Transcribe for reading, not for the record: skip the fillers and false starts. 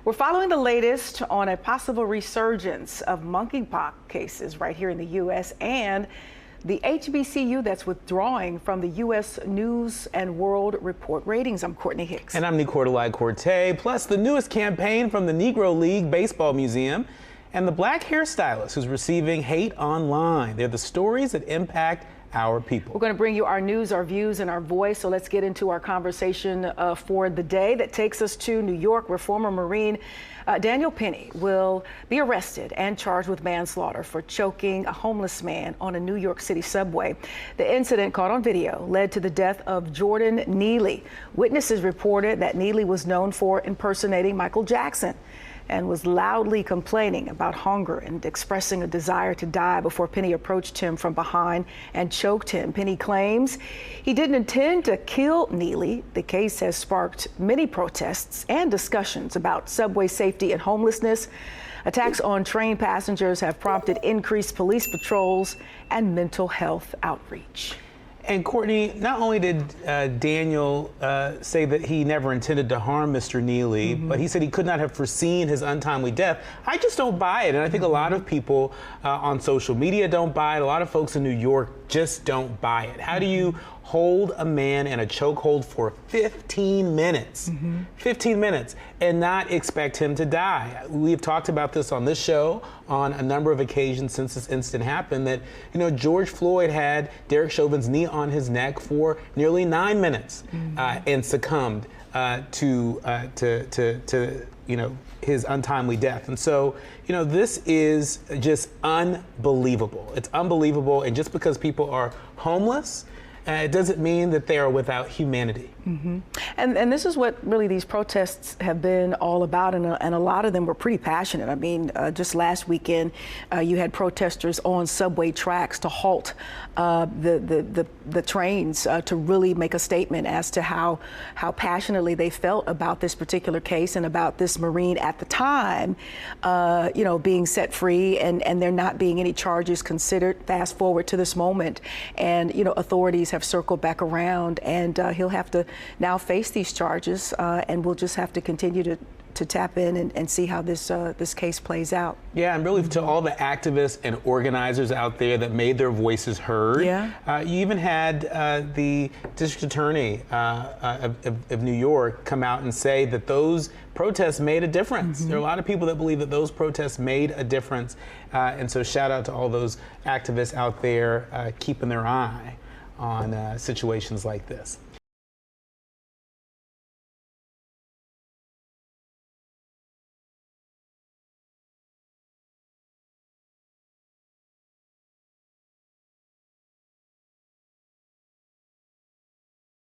We're following the latest on a possible resurgence of monkeypox cases right here in the U.S. and the HBCU that's withdrawing from the U.S. News and World Report ratings. I'm Courtney Hicks. And I'm Nicordelai Corte. Plus the newest campaign from the Negro League Baseball Museum and the black hairstylist who's receiving hate online. They're the stories that impact our people. We're going to bring you our news, our views, and our voice. So let's get into our conversation for the day that takes us to New York, where former Marine Daniel Penny will be arrested and charged with manslaughter for choking a homeless man on a New York City subway. The incident, caught on video, led to the death of Jordan Neely. Witnesses reported that Neely was known for impersonating Michael Jackson and was loudly complaining about hunger and expressing a desire to die before Penny approached him from behind and choked him. Penny claims he didn't intend to kill Neely. The case has sparked many protests and discussions about subway safety and homelessness. Attacks on train passengers have prompted increased police patrols and mental health outreach. And Courtney, not only did Daniel say that he never intended to harm Mr. Neely, but he said he could not have foreseen his untimely death. I just don't buy it. And I think a lot of people on social media don't buy it. A lot of folks in New York just don't buy it. How do you hold a man in a chokehold for 15 minutes, 15 minutes, and not expect him to die? We've talked about this on this show on a number of occasions since this incident happened, that, you know, George Floyd had Derek Chauvin's knee on his neck for nearly 9 minutes and succumbed to you know, his untimely death. And so, you know, this is just unbelievable. It's unbelievable. And just because people are homeless, it doesn't mean that they are without humanity. And this is what really these protests have been all about, and a lot of them were pretty passionate. I mean, just last weekend, you had protesters on subway tracks to halt the trains to really make a statement as to how passionately they felt about this particular case and about this Marine at the time, you know, being set free and there not being any charges considered. Fast forward to this moment, and you know, authorities have circled back around, and he'll have to now face these charges, and we'll just have to continue to tap in and see how this case plays out. Yeah, and really to all the activists and organizers out there that made their voices heard. Yeah. You even had the district attorney of New York come out and say that those protests made a difference. There are a lot of people that believe that those protests made a difference. And so shout out to all those activists out there keeping their eye on situations like this.